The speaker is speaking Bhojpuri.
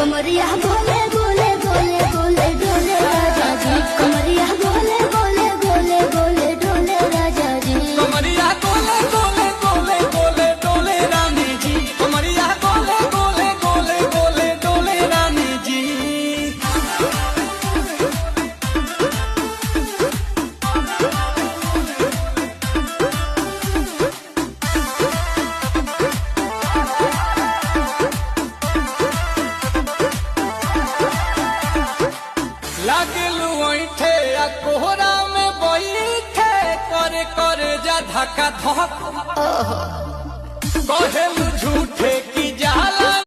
कमरिया बोले बोले बोले बोले डोले राजा जी, कमरिया बोले बोले बोले बोले डोले राजा जी, कमरिया गोले गोले गोले गोले डोले रानी जी, कमरिया गोले गोले गोले गोले डोले रानी जी। लागलू ऐठे आ कोहरा में बैठे करे करे जा धक्का धक कहेलू झूठे